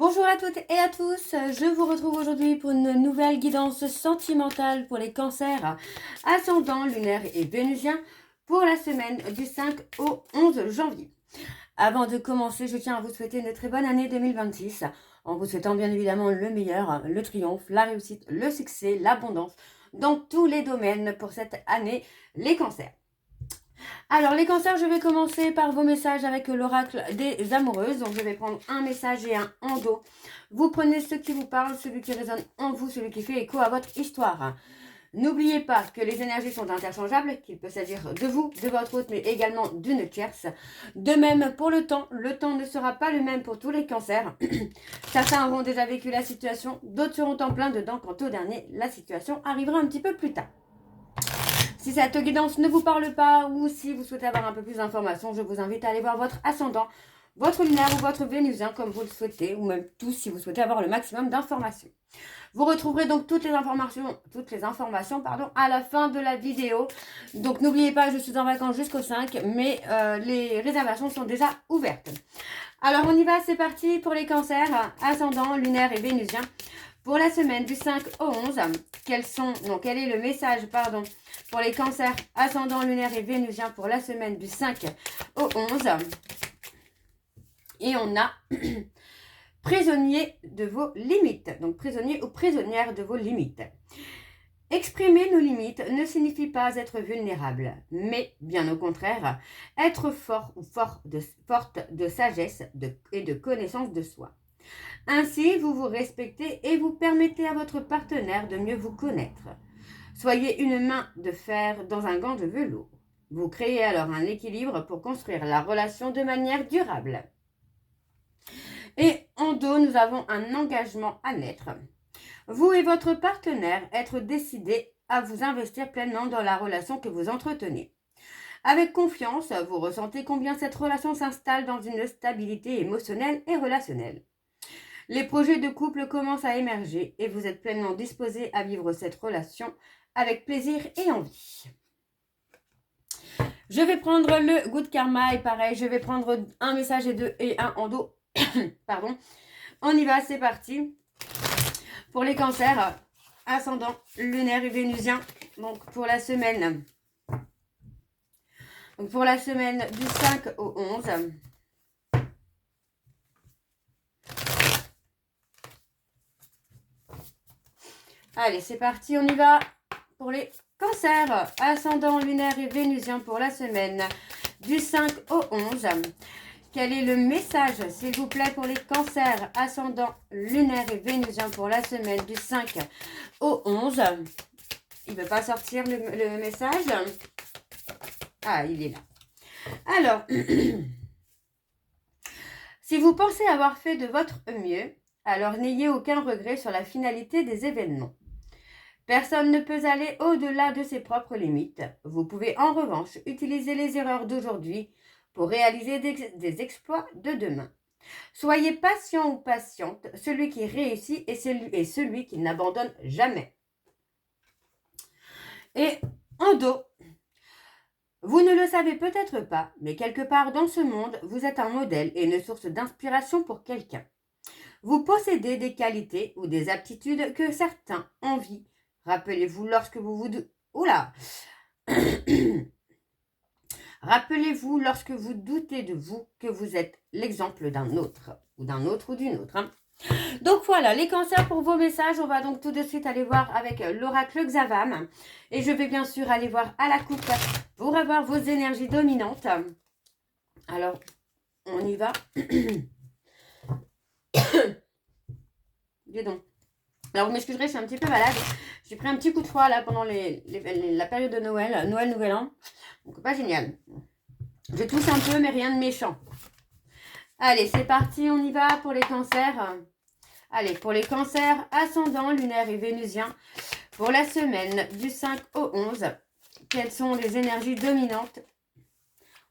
Bonjour à toutes et à tous, je vous retrouve aujourd'hui pour une nouvelle guidance sentimentale pour les cancers ascendant, lunaire et vénusien pour la semaine du 5 au 11 janvier. Avant de commencer, je tiens à vous souhaiter une très bonne année 2026 en vous souhaitant bien évidemment le meilleur, le triomphe, la réussite, le succès, l'abondance dans tous les domaines pour cette année, les cancers. Alors les cancers, je vais commencer par vos messages avec l'oracle des amoureuses. Donc je vais prendre un message et un en dos. Vous prenez ce qui vous parle, celui qui résonne en vous, celui qui fait écho à votre histoire. N'oubliez pas que les énergies sont interchangeables, qu'il peut s'agir de vous, de votre hôte, mais également d'une tierce. De même pour le temps ne sera pas le même pour tous les cancers. Certains auront déjà vécu la situation, d'autres seront en plein dedans. Quant au dernier, la situation arrivera un petit peu plus tard. Si cette guidance ne vous parle pas ou si vous souhaitez avoir un peu plus d'informations, je vous invite à aller voir votre ascendant, votre lunaire ou votre vénusien comme vous le souhaitez, ou même tous si vous souhaitez avoir le maximum d'informations. Vous retrouverez donc toutes les informations à la fin de la vidéo. Donc n'oubliez pas, je suis en vacances jusqu'au 5, mais les réservations sont déjà ouvertes. Alors on y va, c'est parti pour les cancers, ascendant, lunaire et vénusien. Pour la semaine du 5 au 11, quel est le message, pour les cancers ascendant, lunaire et vénusien pour la semaine du 5 au 11. Et on a prisonnier de vos limites. Donc prisonnier ou prisonnière de vos limites. Exprimer nos limites ne signifie pas être vulnérable, mais bien au contraire, être fort ou forte de sagesse et de connaissance de soi. Ainsi, vous vous respectez et vous permettez à votre partenaire de mieux vous connaître. Soyez une main de fer dans un gant de velours. Vous créez alors un équilibre pour construire la relation de manière durable. Et en dos, nous avons un engagement à naître. Vous et votre partenaire êtes décidés à vous investir pleinement dans la relation que vous entretenez. Avec confiance, vous ressentez combien cette relation s'installe dans une stabilité émotionnelle et relationnelle. Les projets de couple commencent à émerger et vous êtes pleinement disposés à vivre cette relation avec plaisir et envie. Je vais prendre le good karma et pareil, je vais prendre un message et un en dos. Pardon. On y va, c'est parti. Pour les cancers, ascendant, lunaire et vénusien, donc pour la semaine. Donc pour la semaine du 5 au 11. Allez, c'est parti, on y va pour les cancers, ascendant, lunaire et vénusien pour la semaine du 5 au 11. Quel est le message, s'il vous plaît, pour les cancers, ascendant, lunaire et vénusien pour la semaine du 5 au 11? Il ne veut pas sortir le message. Ah, il est là. Alors, si vous pensez avoir fait de votre mieux, alors n'ayez aucun regret sur la finalité des événements. Personne ne peut aller au-delà de ses propres limites. Vous pouvez en revanche utiliser les erreurs d'aujourd'hui pour réaliser des exploits de demain. Soyez patient ou patiente, celui qui réussit est celui qui n'abandonne jamais. Et en dos, vous ne le savez peut-être pas, mais quelque part dans ce monde, vous êtes un modèle et une source d'inspiration pour quelqu'un. Vous possédez des qualités ou des aptitudes que certains envient. Rappelez-vous Rappelez-vous lorsque vous doutez de vous que vous êtes l'exemple d'un autre ou d'une autre. Donc voilà, les cancers pour vos messages. On va donc tout de suite aller voir avec l'oracle Xavam. Et je vais bien sûr aller voir à la coupe pour avoir vos énergies dominantes. Alors, on y va. Dis donc. Alors, vous m'excuserez, je suis un petit peu malade. J'ai pris un petit coup de froid là pendant la période de Noël, Nouvel An. Donc, pas génial. Je tousse un peu, mais rien de méchant. Allez, c'est parti, on y va pour les cancers. Allez, pour les cancers, ascendant, lunaire et vénusien, pour la semaine du 5 au 11, quelles sont les énergies dominantes?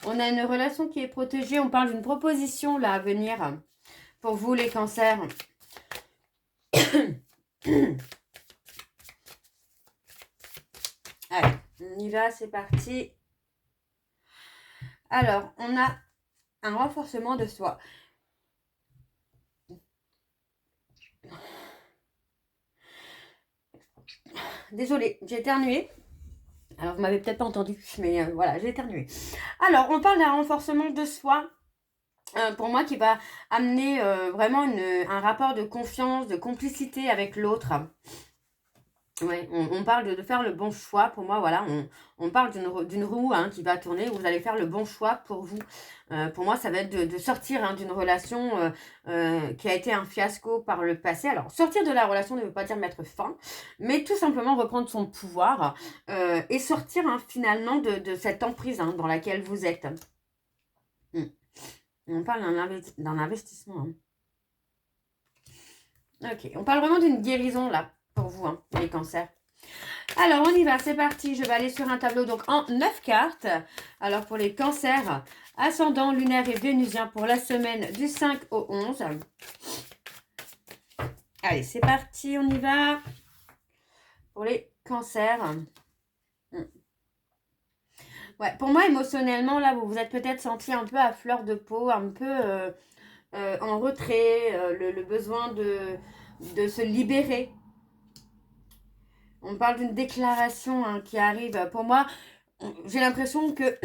On a une relation qui est protégée, on parle d'une proposition là à venir pour vous les cancers. Allez, on y va, c'est parti. Alors, on a un renforcement de soi. désolée, j'ai éternué. Alors, vous m'avez peut-être pas entendu, mais voilà, j'ai éternué. Alors, on parle d'un renforcement de soi. Pour moi, qui va amener vraiment un rapport de confiance, de complicité avec l'autre. Ouais, on parle de faire le bon choix. Pour moi, voilà, on parle d'une roue hein, qui va tourner, où vous allez faire le bon choix pour vous. Pour moi, ça va être de sortir hein, d'une relation qui a été un fiasco par le passé. Alors, sortir de la relation ne veut pas dire mettre fin, mais tout simplement reprendre son pouvoir et sortir hein, finalement de cette emprise hein, dans laquelle vous êtes. On parle d'un investissement. Hein. Ok, on parle vraiment d'une guérison là, pour vous, hein, les cancers. Alors, on y va, c'est parti. Je vais aller sur un tableau donc en 9 cartes. Alors, pour les cancers, ascendant, lunaire et vénusien pour la semaine du 5 au 11. Allez, c'est parti, on y va. Pour les cancers. Ouais, pour moi, émotionnellement, là, vous vous êtes peut-être senti un peu à fleur de peau, un peu en retrait, le besoin de se libérer. On parle d'une déclaration hein, qui arrive. Pour moi, j'ai l'impression que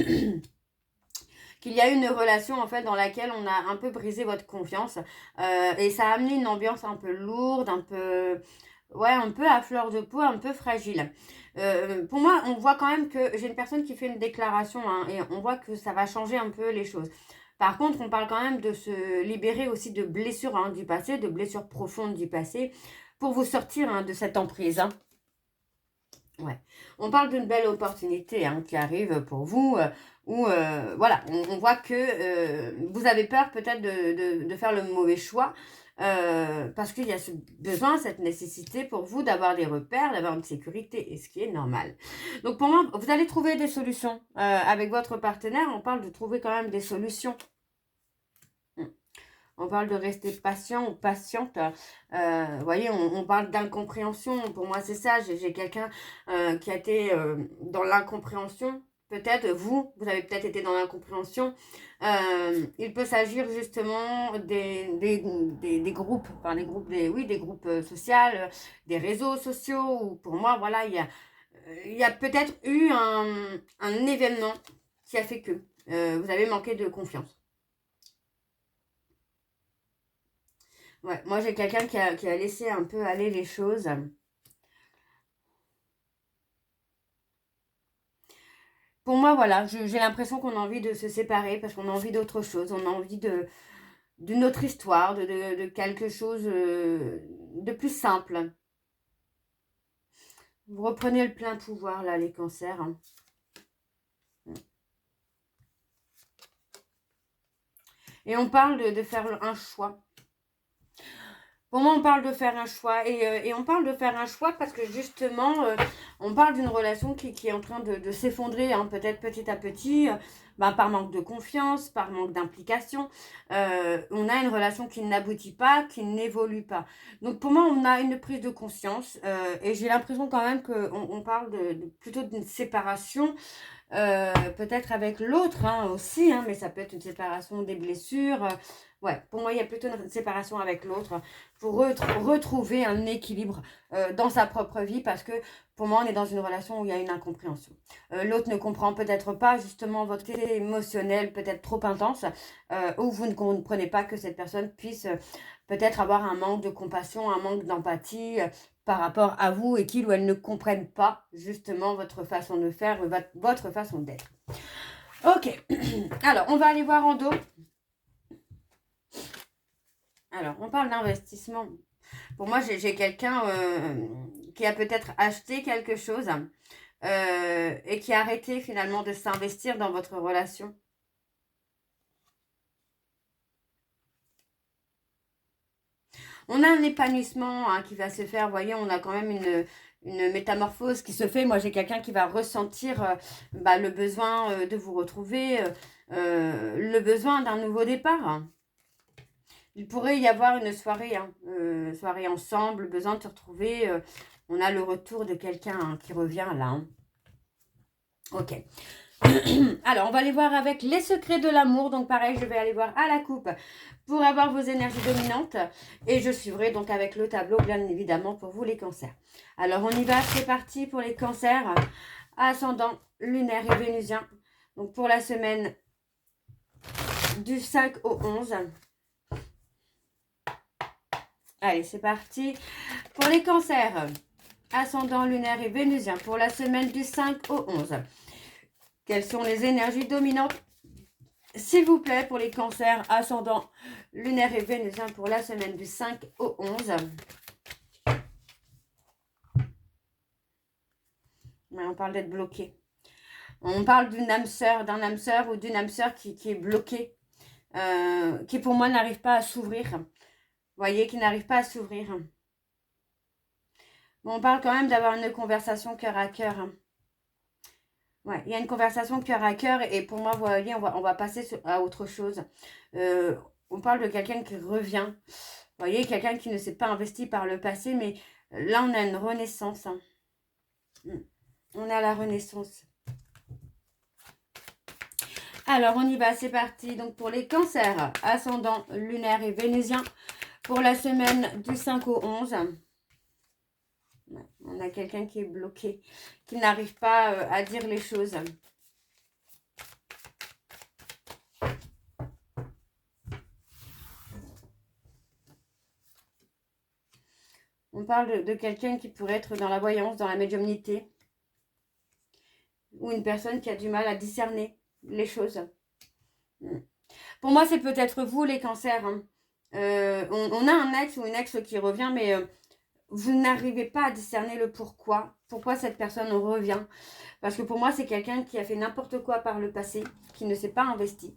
qu'il y a une relation en fait dans laquelle on a un peu brisé votre confiance et ça a amené une ambiance un peu lourde, un peu un peu à fleur de peau, un peu fragile. Pour moi, on voit quand même que j'ai une personne qui fait une déclaration hein, et on voit que ça va changer un peu les choses. Par contre, on parle quand même de se libérer aussi de blessures hein, du passé, de blessures profondes du passé, pour vous sortir hein, de cette emprise. Hein. Ouais. On parle d'une belle opportunité hein, qui arrive pour vous, où voilà, on voit que vous avez peur peut-être de faire le mauvais choix, parce qu'il y a ce besoin, cette nécessité pour vous d'avoir des repères, d'avoir une sécurité, et ce qui est normal. Donc pour moi, vous allez trouver des solutions. Avec votre partenaire, on parle de trouver quand même des solutions. On parle de rester patient ou patiente. Vous voyez, on parle d'incompréhension. Pour moi, c'est ça. J'ai quelqu'un qui a été dans l'incompréhension. Peut-être, vous avez peut-être été dans l'incompréhension. Il peut s'agir justement des groupes, enfin des groupes sociaux, des réseaux sociaux. Où pour moi, voilà, il y a peut-être eu un événement qui a fait que vous avez manqué de confiance. Ouais, moi j'ai quelqu'un qui a laissé un peu aller les choses. Pour moi, voilà, j'ai l'impression qu'on a envie de se séparer parce qu'on a envie d'autre chose. On a envie d'une autre histoire, de quelque chose de plus simple. Vous reprenez le plein pouvoir, là, les cancers. Hein. Et on parle de faire un choix. Pour moi, on parle de faire un choix. Et on parle de faire un choix parce que justement, on parle d'une relation qui est en train de s'effondrer, hein, peut-être petit à petit, par manque de confiance, par manque d'implication. On a une relation qui n'aboutit pas, qui n'évolue pas. Donc pour moi, on a une prise de conscience. Et j'ai l'impression quand même qu'on parle plutôt d'une séparation. Peut-être avec l'autre hein, aussi, hein, mais ça peut être une séparation des blessures. Ouais, pour moi, il y a plutôt une séparation avec l'autre pour retrouver un équilibre dans sa propre vie parce que pour moi, on est dans une relation où il y a une incompréhension. L'autre ne comprend peut-être pas justement votre état émotionnel peut-être trop intense ou vous ne comprenez pas que cette personne puisse peut-être avoir un manque de compassion, un manque d'empathie par rapport à vous et qu'il ou elle ne comprenne pas justement votre façon de faire, votre façon d'être. Ok, alors on va aller voir en dos. Alors, on parle d'investissement. Pour moi, j'ai quelqu'un qui a peut-être acheté quelque chose et qui a arrêté finalement de s'investir dans votre relation. On a un épanouissement hein, qui va se faire. Vous voyez, on a quand même une métamorphose qui se fait. Moi, j'ai quelqu'un qui va ressentir le besoin de vous retrouver, le besoin d'un nouveau départ. Il pourrait y avoir une soirée, hein, soirée ensemble, besoin de se retrouver. On a le retour de quelqu'un hein, qui revient là. Hein. Ok. Alors, on va aller voir avec les secrets de l'amour. Donc, pareil, je vais aller voir à la coupe pour avoir vos énergies dominantes. Et je suivrai donc avec le tableau, bien évidemment, pour vous les cancers. Alors, on y va. C'est parti pour les cancers. Ascendant, lunaire et vénusien. Donc, pour la semaine du 5 au 11. Allez, c'est parti. Pour les cancers, ascendant, lunaire et vénusien. Pour la semaine du 5 au 11. Quelles sont les énergies dominantes, s'il vous plaît, pour les cancers ascendant, lunaire et vénusien pour la semaine du 5 au 11. Ouais, on parle d'être bloqué. On parle d'une âme sœur, d'un âme sœur ou d'une âme sœur qui est bloquée, qui pour moi n'arrive pas à s'ouvrir. Vous voyez, qui n'arrive pas à s'ouvrir. Bon, on parle quand même d'avoir une conversation cœur à cœur. Ouais, il y a une conversation cœur à cœur et pour moi, vous voyez, on va passer à autre chose. On parle de quelqu'un qui revient. Vous voyez, quelqu'un qui ne s'est pas investi par le passé, mais là, on a une renaissance. On a la renaissance. Alors, on y va, c'est parti. Donc, pour les cancers, ascendant, lunaire et vénusien, pour la semaine du 5 au 11. On a quelqu'un qui est bloqué, qui n'arrive pas à dire les choses. On parle de quelqu'un qui pourrait être dans la voyance, dans la médiumnité. Ou une personne qui a du mal à discerner les choses. Pour moi, c'est peut-être vous, les cancers. Hein. On a un ex ou une ex qui revient, mais vous n'arrivez pas à discerner le pourquoi. Pourquoi cette personne revient. Parce que pour moi, c'est quelqu'un qui a fait n'importe quoi par le passé, qui ne s'est pas investi.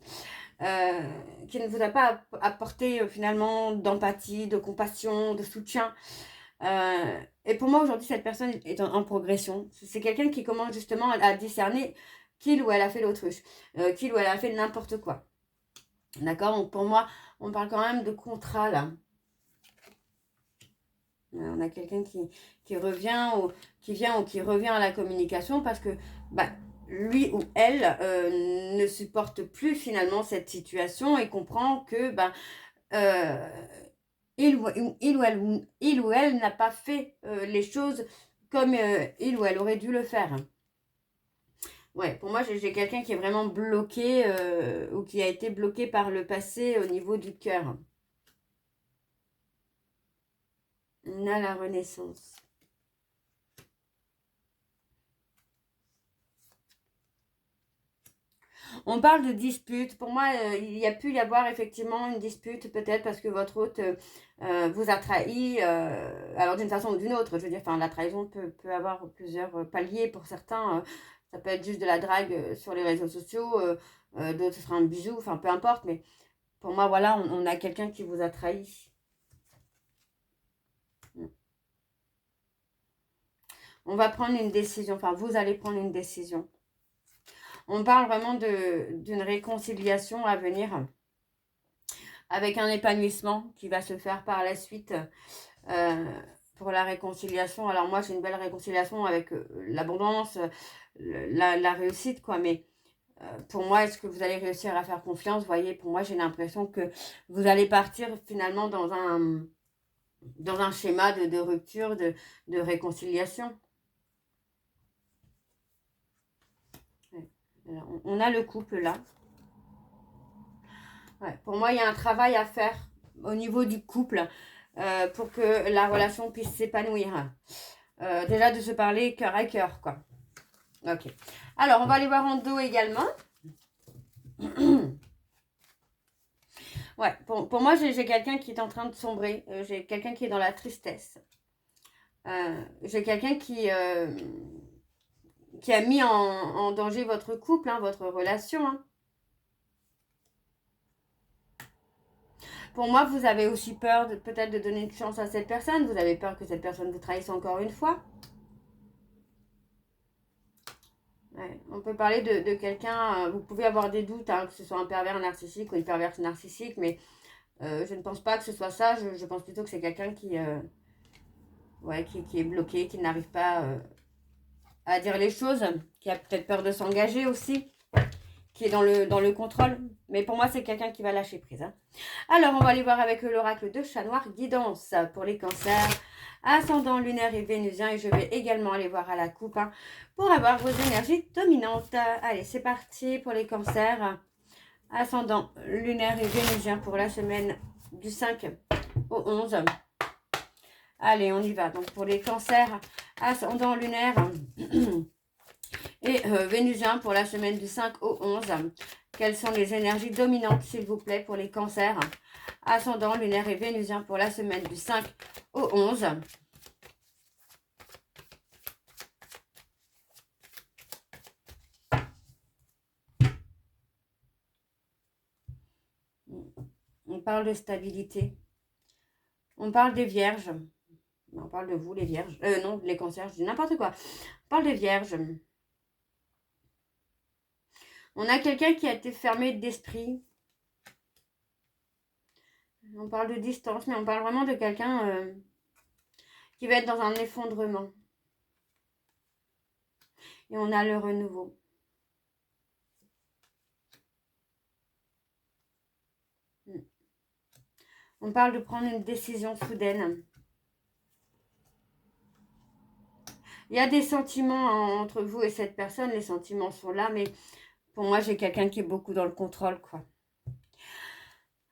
Qui ne vous a pas apporté finalement d'empathie, de compassion, de soutien. Et pour moi, aujourd'hui, cette personne est en progression. C'est quelqu'un qui commence justement à discerner qu'il ou elle a fait l'autruche, qu'il ou elle a fait n'importe quoi. D'accord? Donc pour moi, on parle quand même de contrat là. On a quelqu'un qui revient ou qui vient ou qui revient à la communication parce que lui ou elle ne supporte plus finalement cette situation et comprend que il ou elle n'a pas fait les choses comme il ou elle aurait dû le faire. Ouais, pour moi, j'ai quelqu'un qui est vraiment bloqué ou qui a été bloqué par le passé au niveau du cœur. On a la renaissance. On parle de dispute. Pour moi, il y a pu y avoir effectivement une dispute, peut-être parce que votre hôte vous a trahi, alors d'une façon ou d'une autre. Je veux dire, enfin, la trahison peut avoir plusieurs paliers pour certains. Ça peut être juste de la drague sur les réseaux sociaux, d'autres ce sera un bisou, enfin peu importe. Mais pour moi, voilà, on a quelqu'un qui vous a trahi. On va prendre une décision, enfin vous allez prendre une décision. On parle vraiment d'une réconciliation à venir avec un épanouissement qui va se faire par la suite pour la réconciliation. Alors moi, j'ai une belle réconciliation avec l'abondance, la réussite, quoi. Mais pour moi, est-ce que vous allez réussir à faire confiance? Vous voyez, pour moi, j'ai l'impression que vous allez partir finalement dans un schéma de rupture, de réconciliation. Alors, on a le couple là. Ouais, pour moi, il y a un travail à faire au niveau du couple pour que la relation puisse s'épanouir. Déjà de se parler cœur à cœur, quoi. Ok. Alors, on va aller voir en dos également. Ouais, pour moi, j'ai quelqu'un qui est en train de sombrer. J'ai quelqu'un qui est dans la tristesse. J'ai quelqu'un qui a mis en danger votre couple, hein, votre relation. Hein. Pour moi, vous avez aussi peur peut-être de donner une chance à cette personne. Vous avez peur que cette personne vous trahisse encore une fois. Ouais, on peut parler de quelqu'un, vous pouvez avoir des doutes, hein, que ce soit un pervers narcissique ou une perverse narcissique, mais je ne pense pas que ce soit ça. Je pense plutôt que c'est quelqu'un qui est bloqué, qui n'arrive pas à dire les choses, qui a peut-être peur de s'engager aussi. qui est dans le contrôle. Mais pour moi, c'est quelqu'un qui va lâcher prise. Hein. Alors, on va aller voir avec l'oracle de chat noir, guidance pour les cancers, ascendant lunaire et vénusien. Et je vais également aller voir à la coupe hein, pour avoir vos énergies dominantes. Allez, c'est parti pour les cancers, ascendant lunaire et vénusien pour la semaine du 5 au 11. Allez, on y va. Donc, pour les cancers, ascendant lunaire et vénusien pour la semaine du 5 au 11. Quelles sont les énergies dominantes, s'il vous plaît, pour les cancers, ascendant lunaire et vénusien pour la semaine du 5 au 11. On parle de stabilité. On parle des vierges. On parle de vous, les vierges. Non, les cancers, je dis n'importe quoi. On parle des vierges. On a quelqu'un qui a été fermé d'esprit. On parle de distance, mais on parle vraiment de quelqu'un qui va être dans un effondrement. Et on a le renouveau. On parle de prendre une décision soudaine. Il y a des sentiments entre vous et cette personne. Les sentiments sont là, mais pour moi, j'ai quelqu'un qui est beaucoup dans le contrôle, quoi.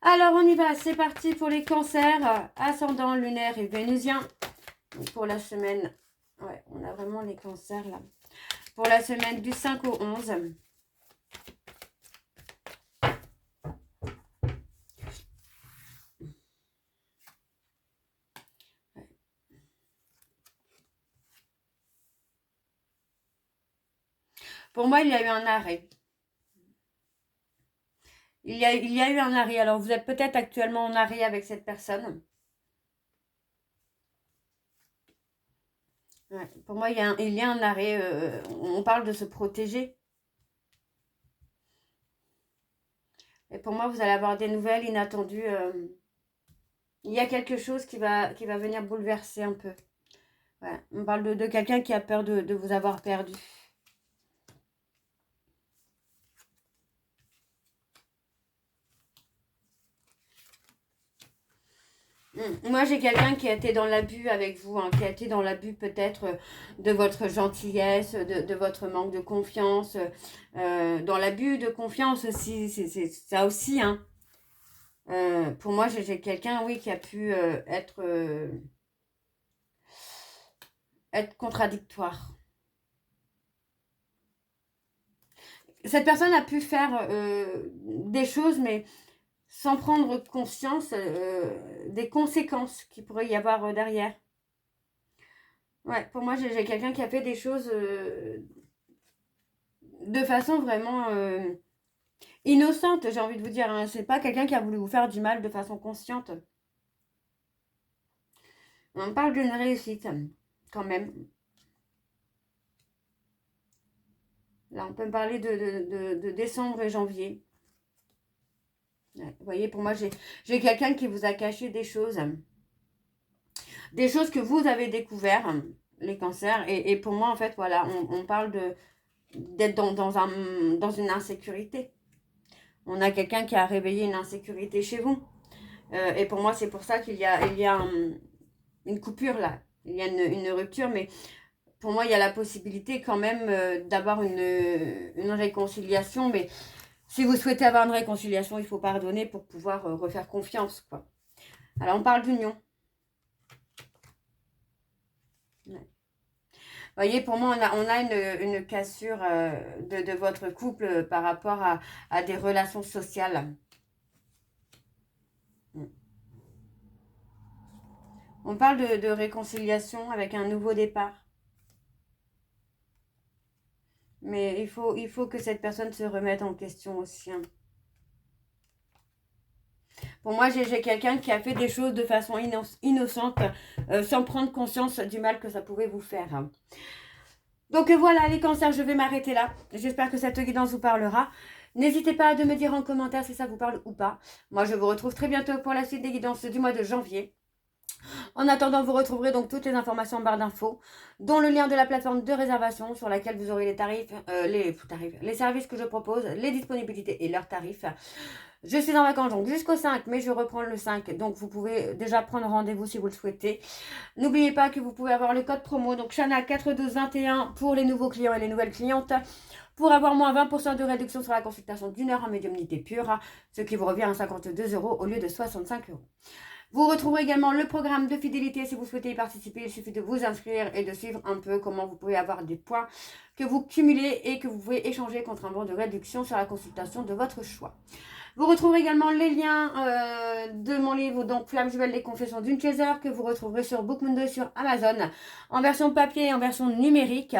Alors, on y va. C'est parti pour les cancers, ascendant lunaire et vénusien. Pour la semaine... Ouais, on a vraiment les cancers, là. Pour la semaine du 5 au 11. Pour moi, il y a eu un arrêt. Il y a eu un arrêt. Alors, vous êtes peut-être actuellement en arrêt avec cette personne. Ouais, pour moi, il y a un arrêt. On parle de se protéger. Et pour moi, vous allez avoir des nouvelles inattendues. Il y a quelque chose qui va venir bouleverser un peu. Ouais, on parle de quelqu'un qui a peur de vous avoir perdu. Moi, j'ai quelqu'un qui a été dans l'abus avec vous, hein, qui a été dans l'abus peut-être de votre gentillesse, de votre manque de confiance. Dans l'abus de confiance aussi, c'est ça aussi. Hein. Pour moi, j'ai quelqu'un, oui, qui a pu être contradictoire. Cette personne a pu faire des choses, mais sans prendre conscience des conséquences qu'il pourrait y avoir derrière. Ouais, pour moi, j'ai quelqu'un qui a fait des choses de façon vraiment innocente, j'ai envie de vous dire. Hein. C'est pas quelqu'un qui a voulu vous faire du mal de façon consciente. On parle d'une réussite, quand même. Là, on peut me parler de décembre et janvier. Ouais, vous voyez, pour moi, j'ai quelqu'un qui vous a caché des choses. Des choses que vous avez découvertes, les cancers. Et pour moi, en fait, voilà, on parle d'être dans une insécurité. On a quelqu'un qui a réveillé une insécurité chez vous. Et pour moi, c'est pour ça qu'il y a une coupure là. Il y a une rupture, mais pour moi, il y a la possibilité quand même d'avoir une réconciliation. Mais si vous souhaitez avoir une réconciliation, il faut pardonner pour pouvoir refaire confiance, quoi. Alors, on parle d'union. Ouais. Vous voyez, pour moi, on a une cassure de votre couple par rapport à des relations sociales. On parle de réconciliation avec un nouveau départ. Mais il faut que cette personne se remette en question aussi. Hein. Pour moi, j'ai quelqu'un qui a fait des choses de façon innocente, sans prendre conscience du mal que ça pouvait vous faire. Hein. Donc voilà, les cancers, je vais m'arrêter là. J'espère que cette guidance vous parlera. N'hésitez pas à me dire en commentaire si ça vous parle ou pas. Moi, je vous retrouve très bientôt pour la suite des guidances du mois de janvier. En attendant, vous retrouverez donc toutes les informations en barre d'infos, dont le lien de la plateforme de réservation sur laquelle vous aurez les tarifs, les services que je propose, les disponibilités et leurs tarifs. Je suis en vacances donc jusqu'au 5, mais je reprends le 5, donc vous pouvez déjà prendre rendez-vous si vous le souhaitez. N'oubliez pas que vous pouvez avoir le code promo, donc Chana 4221 pour les nouveaux clients et les nouvelles clientes, pour avoir moins 20% de réduction sur la consultation d'une heure en médiumnité pure, ce qui vous revient à 52 € au lieu de 65 €. Vous retrouverez également le programme de fidélité si vous souhaitez y participer. Il suffit de vous inscrire et de suivre un peu comment vous pouvez avoir des points que vous cumulez et que vous pouvez échanger contre un bon de réduction sur la consultation de votre choix. Vous retrouverez également les liens de mon livre, donc Flamme Jumelle, les confessions d'une chaser, que vous retrouverez sur Bookmundo et sur Amazon, en version papier et en version numérique.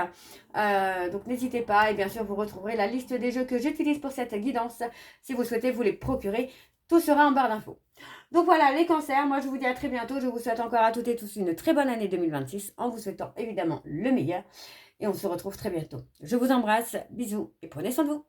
Donc n'hésitez pas, et bien sûr vous retrouverez la liste des jeux que j'utilise pour cette guidance, si vous souhaitez vous les procurer. Tout sera en barre d'infos. Donc voilà, les cancers, moi je vous dis à très bientôt. Je vous souhaite encore à toutes et tous une très bonne année 2026, en vous souhaitant évidemment le meilleur. Et on se retrouve très bientôt. Je vous embrasse, bisous et prenez soin de vous.